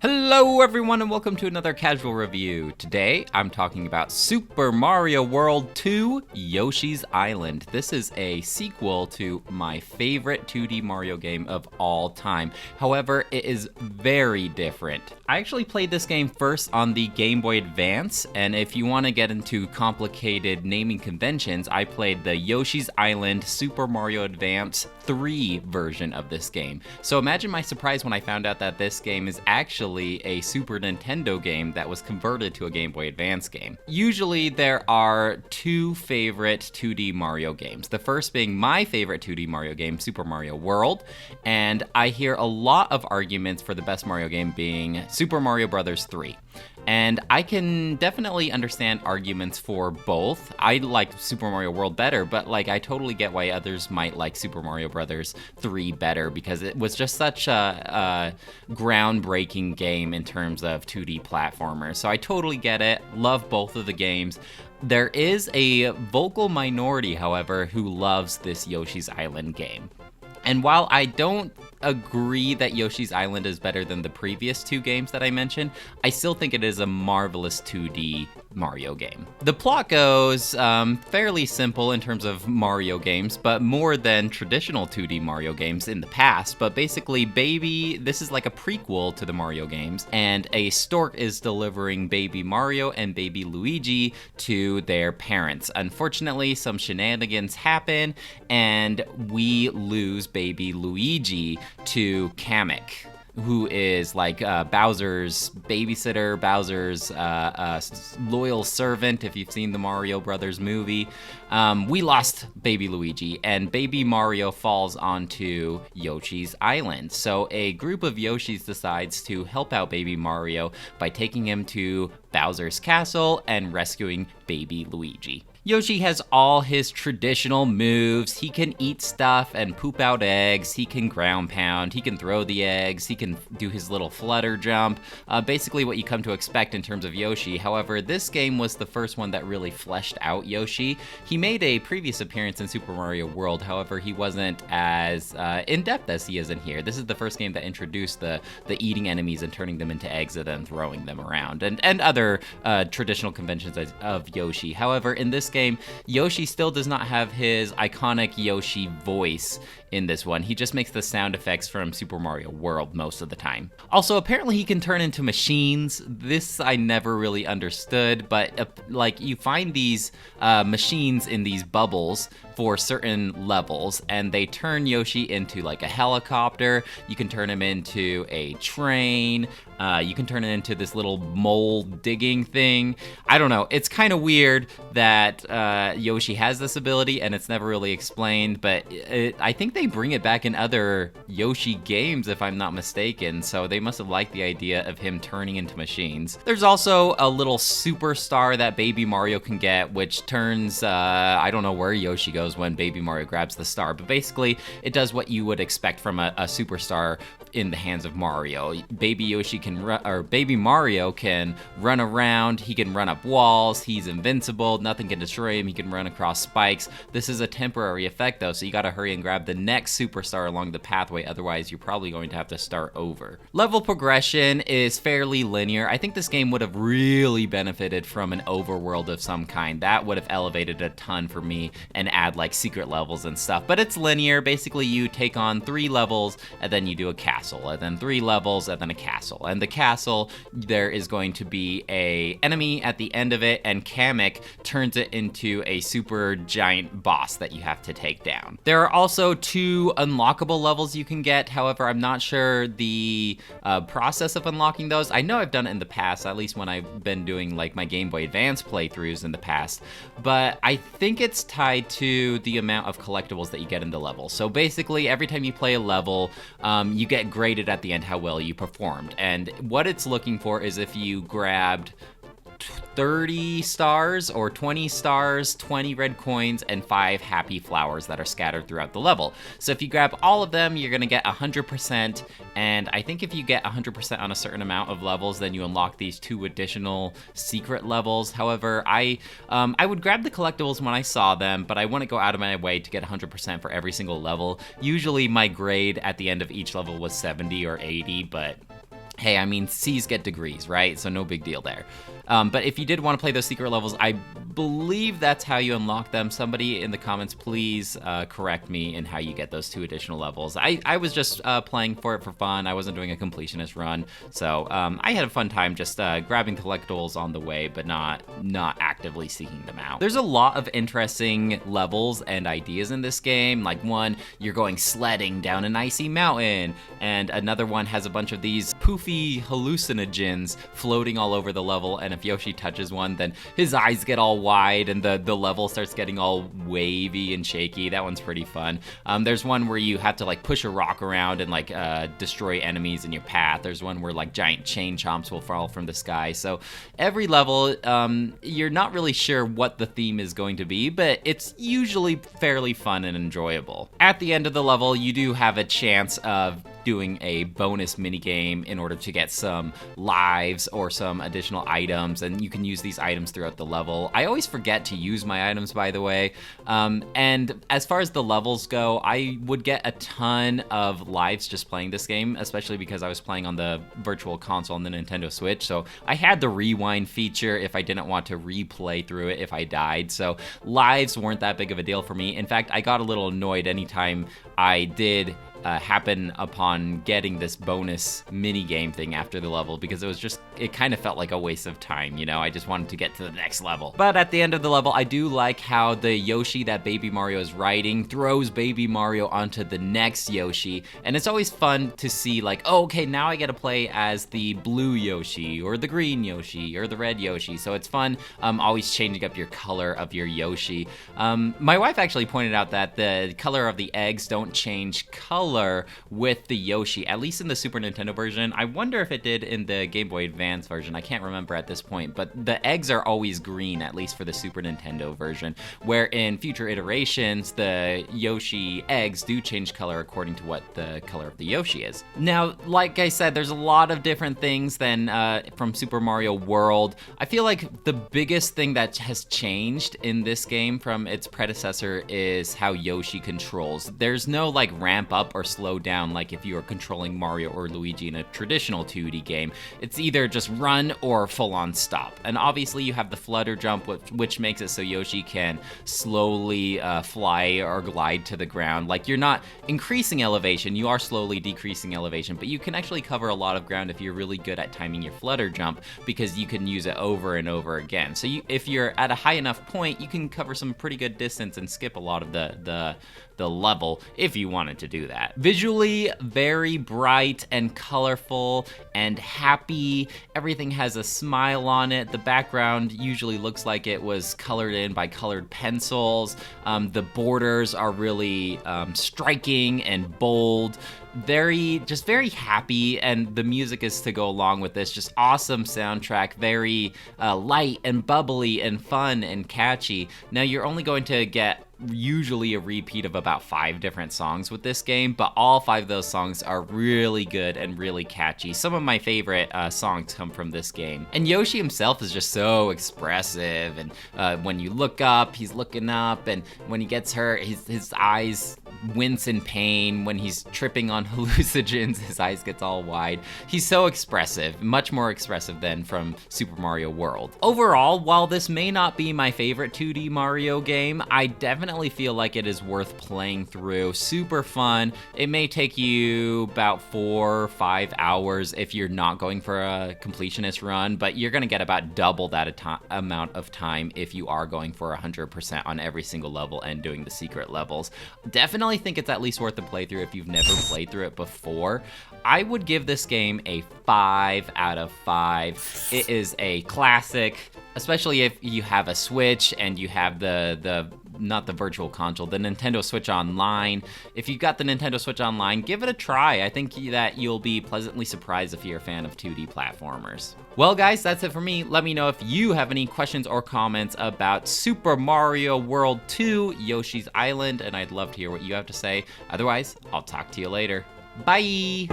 Hello everyone and welcome to another casual review. Today I'm talking about Super Mario World 2 Yoshi's Island. This is a sequel to my favorite 2D Mario game of all time. However, it is very different. I actually played this game first on the Game Boy Advance, and if you want to get into complicated naming conventions, I played the Yoshi's Island Super Mario Advance 3 version of this game. So imagine my surprise when I found out that this game is actually a Super Nintendo game that was converted to a Game Boy Advance game. Usually there are two favorite 2D Mario games. The first being my favorite 2D Mario game, Super Mario World, and I hear a lot of arguments for the best Mario game being Super Mario Bros. 3. And I can definitely understand arguments for both. I like Super Mario World better, but I totally get why others might like Super Mario Bros. 3 better because it was just such a groundbreaking game in terms of 2D platformers. So I totally get it. Love both of the games. There is a vocal minority, however, who loves this Yoshi's Island game. And while I don't agree that Yoshi's Island is better than the previous two games that I mentioned, I still think it is a marvelous 2D Mario game. The plot goes fairly simple in terms of Mario games, but more than traditional 2D Mario games in the past. But basically, this is like a prequel to the Mario games, and a stork is delivering baby Mario and baby Luigi to their parents. Unfortunately, some shenanigans happen, and we lose baby Luigi to Kamek, who is Bowser's babysitter, Bowser's loyal servant, if you've seen the Mario Brothers movie. We lost baby Luigi, and baby Mario falls onto Yoshi's Island. So a group of Yoshis decides to help out baby Mario by taking him to Bowser's castle and rescuing baby Luigi. Yoshi has all his traditional moves. He can eat stuff and poop out eggs. He can ground pound. He can throw the eggs. He can do his little flutter jump. Basically what you come to expect in terms of Yoshi. However, this game was the first one that really fleshed out Yoshi. He made a previous appearance in Super Mario World. However, he wasn't as in-depth as he is in here. This is the first game that introduced the eating enemies and turning them into eggs and then throwing them around. And other traditional conventions of Yoshi. However, in this game, Yoshi still does not have his iconic Yoshi voice in this one. He just makes the sound effects from Super Mario World most of the time. Also, apparently he can turn into machines. This I never really understood, but you find these machines in these bubbles for certain levels, and they turn Yoshi into a helicopter. You can turn him into a train. You can turn it into this little mole digging thing. I don't know. It's kind of weird that Yoshi has this ability, and it's never really explained, but I think they bring it back in other Yoshi games, if I'm not mistaken, so they must have liked the idea of him turning into machines. There's also a little superstar that baby Mario can get, which turns, I don't know where Yoshi goes when baby Mario grabs the star, but basically it does what you would expect from a superstar in the hands of Mario. Baby Mario can run around, he can run up walls, he's invincible, nothing can destroy him, he can run across spikes. This is a temporary effect though, so you gotta hurry and grab the next superstar along the pathway, otherwise you're probably going to have to start over. Level progression is fairly linear. I think this game would have really benefited from an overworld of some kind. That would have elevated a ton for me and add secret levels and stuff, but it's linear. Basically you take on 3 levels and then you do a castle, and then 3 levels and then a castle, and the castle, there is going to be a enemy at the end of it, and Kamek turns it into a super giant boss that you have to take down. There are also 2 unlockable levels you can get. However, I'm not sure the process of unlocking those. I know I've done it in the past, at least when I've been doing my Game Boy Advance playthroughs in the past, but I think it's tied to the amount of collectibles that you get in the level. So basically every time you play a level, you get graded at the end how well you performed, and what it's looking for is if you grabbed 30 stars or 20 stars, 20 red coins, and 5 happy flowers that are scattered throughout the level. So if you grab all of them, you're gonna get 100%, and I think if you get 100% on a certain amount of levels, then you unlock these 2 additional secret levels. However, I would grab the collectibles when I saw them, but I wouldn't go out of my way to get 100% for every single level. Usually my grade at the end of each level was 70 or 80, but hey, I mean, C's get degrees, right? So no big deal there. But if you did want to play those secret levels, I believe that's how you unlock them. Somebody in the comments, please correct me in how you get those 2 additional levels. I was just playing for it for fun. I wasn't doing a completionist run. So I had a fun time just grabbing collectibles on the way, but not actively seeking them out. There's a lot of interesting levels and ideas in this game. Like one, you're going sledding down an icy mountain, and another one has a bunch of these poofy hallucinogens floating all over the level, and if Yoshi touches one, then his eyes get all wide and the level starts getting all wavy and shaky. That one's pretty fun. There's one where you have to like push a rock around and like destroy enemies in your path. There's one where like giant chain chomps will fall from the sky. So every level, you're not really sure what the theme is going to be, but it's usually fairly fun and enjoyable. At the end of the level, you do have a chance of doing a bonus minigame in order to get some lives or some additional items, and you can use these items throughout the level. I always forget to use my items, by the way. And as far as the levels go, I would get a ton of lives just playing this game, especially because I was playing on the Virtual Console on the Nintendo Switch, so I had the rewind feature if I didn't want to replay through it if I died, so lives weren't that big of a deal for me. In fact, I got a little annoyed anytime I did happen upon getting this bonus mini game thing after the level, because it kind of felt like a waste of time, you know? I just wanted to get to the next level. But at the end of the level, I do like how the Yoshi that Baby Mario is riding throws Baby Mario onto the next Yoshi, and it's always fun to see like, oh, okay, now I get to play as the blue Yoshi, or the green Yoshi, or the red Yoshi, so it's fun always changing up your color of your Yoshi. My wife actually pointed out that the color of the eggs don't change color with the Yoshi, at least in the Super Nintendo version. I wonder if it did in the Game Boy Advance version. I can't remember at this point, but the eggs are always green, at least for the Super Nintendo version, where in future iterations, the Yoshi eggs do change color according to what the color of the Yoshi is. Now, like I said, there's a lot of different things than from Super Mario World. I feel like the biggest thing that has changed in this game from its predecessor is how Yoshi controls. There's no like ramp up or slow down like if you were controlling Mario or Luigi in a traditional 2D game. It's either just run or full on stop. And obviously you have the flutter jump, which makes it so Yoshi can slowly fly or glide to the ground. Like you're not increasing elevation, you are slowly decreasing elevation, but you can actually cover a lot of ground if you're really good at timing your flutter jump, because you can use it over and over again. So if you're at a high enough point, you can cover some pretty good distance and skip a lot of the level if you wanted to do that. Visually, very bright and colorful and happy. Everything has a smile on it. The background usually looks like it was colored in by colored pencils. The borders are really striking and bold. Very happy, and the music is to go along with this. Just awesome soundtrack, very light and bubbly and fun and catchy. Now you're only going to get usually a repeat of about 5 different songs with this game, but all 5 of those songs are really good and really catchy. Some of my favorite songs come from this game. And Yoshi himself is just so expressive, and when you look up, he's looking up, and when he gets hurt, his eyes wince in pain. When he's tripping on hallucinogens, his eyes gets all wide. He's so expressive, much more expressive than from Super Mario World. Overall, while this may not be my favorite 2D Mario game, I definitely feel like it is worth playing through. Super fun. It may take you about 4 or 5 hours if you're not going for a completionist run, but you're gonna get about double that amount of time if you are going for 100% on every single level and doing the secret levels. Definitely think it's at least worth a playthrough if you've never played through it before. I would give this game a 5 out of 5. It is a classic, especially if you have a Switch and you have not the Virtual Console, the Nintendo Switch Online. If you've got the Nintendo Switch Online, give it a try. I think that you'll be pleasantly surprised if you're a fan of 2D platformers. Well, guys, that's it for me. Let me know if you have any questions or comments about Super Mario World 2, Yoshi's Island, and I'd love to hear what you have to say. Otherwise, I'll talk to you later. Bye!